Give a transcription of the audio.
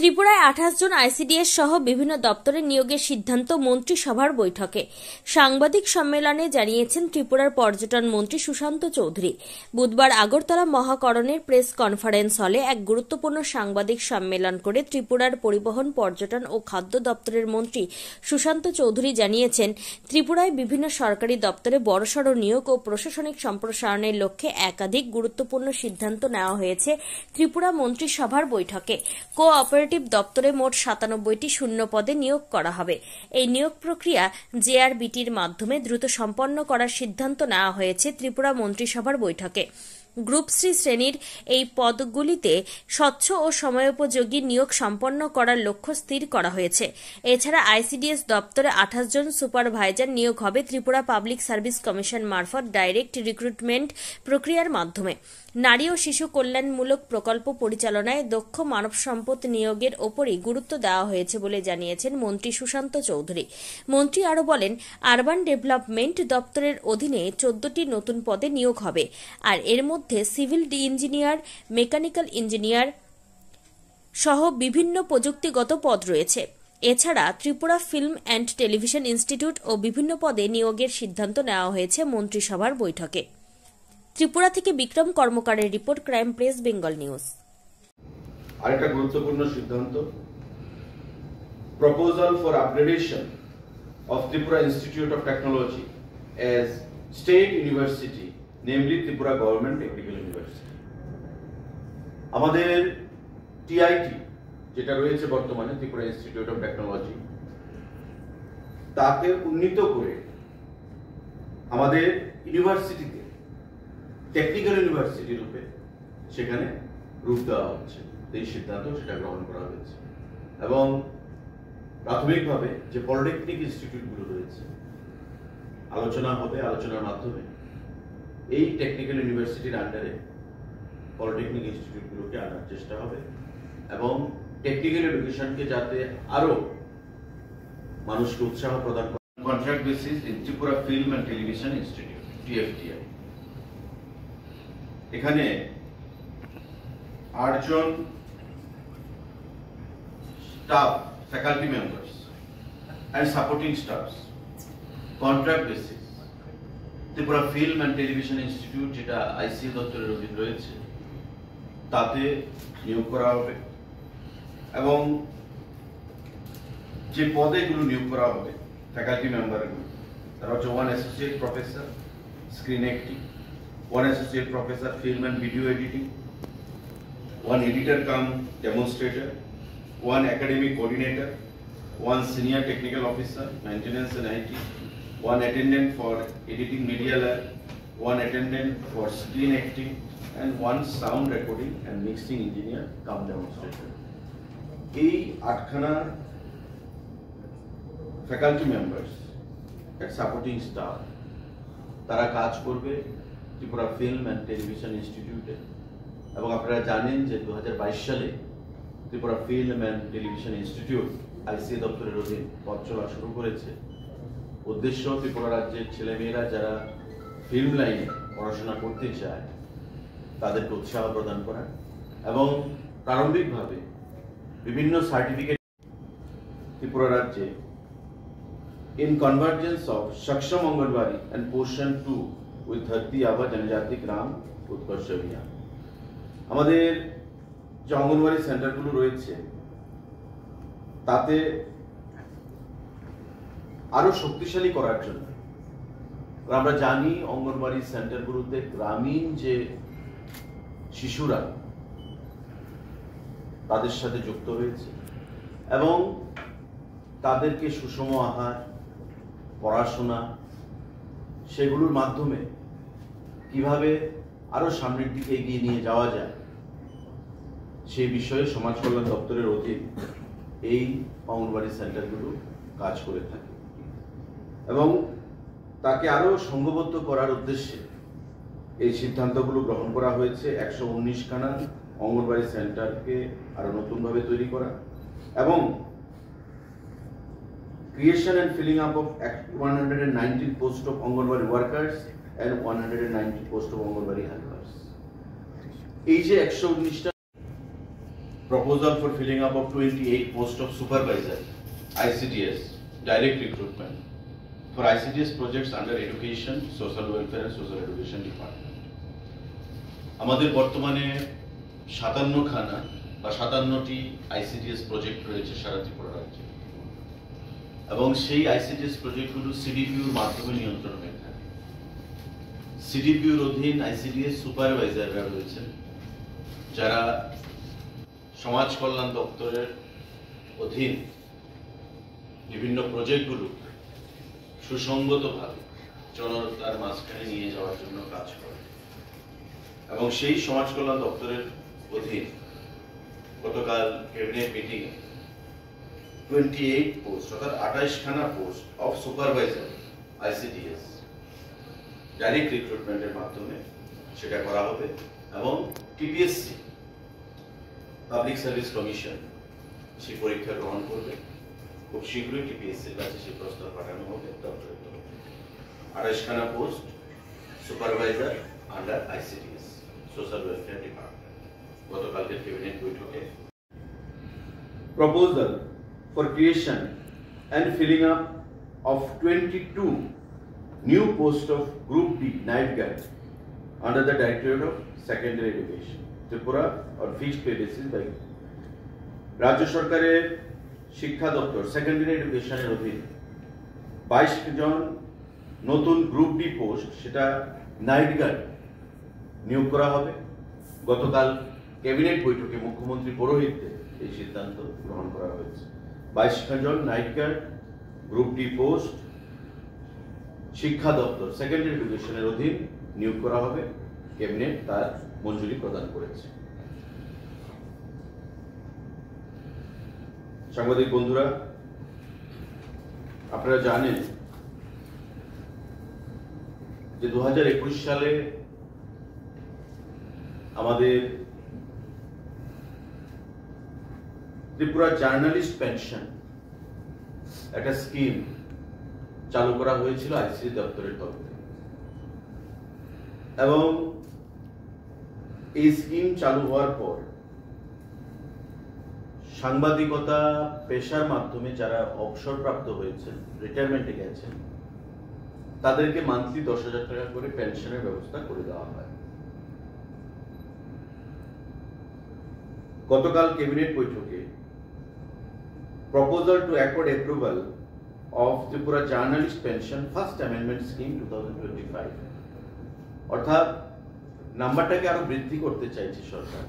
ত্রিপুরায় 28 জন আইসিডিএস সহ বিভিন্ন দপ্তরে নিয়োগের সিদ্ধান্ত মন্ত্রিসভার বৈঠকে। সাংবাদিক সম্মেলনে জানিয়েছেন ত্রিপুরার পর্যটন মন্ত্রী সুশান্ত চৌধুরী। বুধবার আগরতলা মহাকরণের প্রেস কনফারেন্স হলে এক গুরুত্বপূর্ণ সাংবাদিক সম্মেলন করে ত্রিপুরার পরিবহন, পর্যটন ও খাদ্য দপ্তরের মন্ত্রী সুশান্ত চৌধুরী জানিয়েছেন, ত্রিপুরায় বিভিন্ন সরকারি দপ্তরে বড়সড় নিয়োগ ও প্রশাসনিক সম্প্রসারণের লক্ষ্যে একাধিক গুরুত্বপূর্ণ সিদ্ধান্ত নেওয়া হয়েছে ত্রিপুরা মন্ত্রিসভার বৈঠকে। কোঅপারেটিভ দপ্তরে মোট 97টি শূন্য পদে নিয়োগ করা হবে। এই নিয়োগ প্রক্রিয়া জেআরবিটির মাধ্যমে দ্রুত সম্পন্ন করার সিদ্ধান্ত নেওয়া হয়েছে ত্রিপুরা মন্ত্রিসভার বৈঠকে। গ্রুপ সি শ্রেণীর এই পদগুলিতে স্বচ্ছ ও সময়োপযোগী নিয়োগ সম্পন্ন করার লক্ষ্য স্থির করা হয়েছে। এছাড়া আইসিডিএস দপ্তরে 28 জন সুপারভাইজার নিয়োগ হবে ত্রিপুরা পাবলিক সার্ভিস কমিশন মারফত ডাইরেক্ট রিক্রুটমেন্ট প্রক্রিয়ার মাধ্যমে। নারী ও শিশু কল্যাণমূলক প্রকল্প পরিচালনায় দক্ষ মানব সম্পদ নিয়োগের ওপরই গুরুত্ব দেওয়া হয়েছে বলে জানিয়েছেন মন্ত্রী সুশান্ত চৌধুরী। মন্ত্রী আরও বলেন, আরবান ডেভেলপমেন্ট দপ্তরের অধীনে 14টি নতুন পদে নিয়োগ হবে, আর এর মধ্যে সিভিল ইঞ্জিনিয়ার, মেকানিক্যাল ইঞ্জিনিয়ার সহ বিভিন্ন প্রযুক্তিগত পদ রয়েছে। এছাড়া Tripura film and television institute ও বিভিন্ন পদে নিয়োগের সিদ্ধান্ত নেওয়া হয়েছে মন্ত্রিসভার বৈঠকে। ত্রিপুরা থেকে বিক্রম কর্মকারের report, crime press, Bengal news. আরেকটা গুরুত্বপূর্ণ সিদ্ধান্ত, proposal for upgradation of Tripura institute of technology as state university, namely Tripura government technical university. আমাদের টিআইটি যেটা রয়েছে বর্তমানে ত্রিপুরা ইনস্টিটিউট অফ টেকনোলজি, তাকে উন্নীত করে আমাদের ইউনিভার্সিটিতে টেকনিক্যাল ইউনিভার্সিটি রূপে সেখানে রূপ দেওয়া হচ্ছে। এই সিদ্ধান্ত সেটা গ্রহণ করা হয়েছে এবং প্রাথমিকভাবে যে পলিটেকনিক ইনস্টিটিউটগুলো রয়েছে আলোচনা হবে, আলোচনার মাধ্যমে এই টেকনিক্যাল ইউনিভার্সিটির আন্ডারে পলিটেকনিক ইনস্টিটিউটগুলোকে আনার চেষ্টা হবে এবং টেকনিক্যাল এডুকেশনকে যাতে আরো মানুষকে উৎসাহ প্রদান করে। Contract basis in Tripura film and television institute, TFTI. এখানে 8 জন staff, faculty members and supporting staffs, contract basis Tripura film and television institute, যেটা আইসি দপ্তরের অধীন রয়েছে, তাতে নিয়োগ করা হবে এবং যে পদেগুলো নিয়োগ করা হবে ফ্যাকাল্টি মেম্বারগুলো, তারা হচ্ছে 1 associate professor screen acting, 1 associate professor film and video editing, 1 editor cum demonstrator, 1 academic coordinator, 1 senior technical officer maintenance and IT, 1 attendant for editing media lab, 1 attendant for screen acting, and 1 sound recording and mixing engineer cum demonstrator. এই 8খানা faculty members and supporting staff তারা কাজ করবে Tripura film and television ইনস্টিটিউটে। এবং আপনারা জানেন যে 2022 সালে Tripura film and television institute আইসিএ দপ্তরের অধীন পথ চলা শুরু করেছে। উদ্দেশ্য ত্রিপুরা রাজ্যের ছেলেমেয়েরা যারা ফিল্ম লাইনে পড়াশোনা করতে চায় তাদেরকে উৎসাহ প্রদান করা এবং প্রারম্ভিকভাবে বিভিন্ন সার্টিফিকেট ত্রিপুরা রাজ্যে ইন কনভার্জেন্স অফ সক্ষম অঙ্গনওয়াড়ি অ্যান্ড পোষণ 2 উইথ ধরতি আবা জনজাতি গ্রাম উৎকর্ষ অভিযান। আমাদের যে অঙ্গনওয়াড়ি সেন্টারগুলো রয়েছে তাতে আরো শক্তিশালী করার জন্য আমরা জানি অঙ্গনওয়াড়ি সেন্টারগুলোতে গ্রামীণ যে শিশুরা তাদের সাথে যুক্ত হয়েছে এবং তাদেরকে সুষম আহার, পড়াশোনা, সেগুলোর মাধ্যমে কিভাবে আরো সামনের দিকে এগিয়ে নিয়ে যাওয়া যায় সেই বিষয়ে সমাজ কল্যাণ দপ্তরের অধীন এই অঙ্গনওয়াড়ি সেন্টারগুলো কাজ করে থাকে এবং তাকে আরো সংঘবদ্ধ করার উদ্দেশ্যে এই সিদ্ধান্তগুলো গ্রহণ করা হয়েছে। 119খানা অঙ্গনওয়াড়ি সেন্টারকে আরো নতুনভাবে তৈরি করা এবং creation and filling up of 119 posts of Anganwadi workers and 190 posts of Anganwadi helpers. এই যে 119টা proposal for filling up of 28 posts of supervisor, ICDS, direct recruitment, for ICDS projects under Education, Social Welfare and Social Education Department. আমাদের বর্তমানে 57খানা বা 57টি ICDS project রয়েছে সারা ত্রিপুরা রাজ্যে, এবং সেই ICDS প্রজেক্টগুলো CDPUর মাধ্যমে নিয়ন্ত্রণ হয়ে থাকে। CDPUর অধীন ICDS সুপারভাইজাররা রয়েছেন, যারা সমাজ কল্যাণ দপ্তরের অধীন বিভিন্ন প্রজেক্টগুলো সুসংগতভাবে জনতার মাঝখানে নিয়ে যাওয়ার জন্য কাজ করে। এবং সেই সমাজ কল্যাণ দপ্তরের অধীন গতকাল ক্যাবিনেট মিটিংয়ে 28 পোস্ট অর্থাৎ 28খানা post of supervisor ICDS direct রিক্রুটমেন্টের মাধ্যমে সেটা করা হবে, এবং TPSC পাবলিক সার্ভিস কমিশন সেই পরীক্ষা গ্রহণ করবে। খুব শীঘ্রই TPSCর কাছে সেই প্রস্তাব পাঠানো হবে দপ্তরের তরফে। 28খানা post supervisor under ICDS, social welfare department. গতকালকের ক্যাবিনেট বৈঠকে proposal for creation and filling up of 22 new posts of Group D night guard under the Directorate of Secondary Education, Tripura, on fixed pay basis by রাজ্য সরকারের শিক্ষা দপ্তর secondary এডুকেশনের অধীন 22 জন নতুন group D post, সেটা night guard নিয়োগ করা হবে। গতকাল ক্যাবিনেট বৈঠকে মুখ্যমন্ত্রী পৌরোহিত্যে এই সিদ্ধান্ত গ্রহণ করা হয়েছে। 22 জন night guard group D post শিক্ষা দপ্তর সেকেন্ডারি এডুকেশনের অধীন নিয়োগ করা হবে। ক্যাবিনেট তার মঞ্জুরি প্রদান করেছে। সাংবাদিক বন্ধুরা, আপনারা জানেন যে 2021 সালে আমাদের ত্রিপুরা জার্নালিস্ট পেনশন একটা স্কিম চালু করা হয়েছিল ICD দপ্তরের তরফে, এবং এই স্কিম চালু হওয়ার পর সাংবাদিকতা পেশার মাধ্যমে যারা অবসরপ্রাপ্ত হয়েছেন, রিটায়ারমেন্টে গেছেন, তাদেরকে মান্থলি 10,000 টাকা করে পেনশনের ব্যবস্থা করে দেওয়া হয়। গতকাল ক্যাবিনেট বৈঠকে proposal to accord approval of Tripura Journalist Pension First Amendment Scheme 2025, অর্থাৎ নাম্বারটাকে আরো বৃদ্ধি করতে চাইছে সরকার।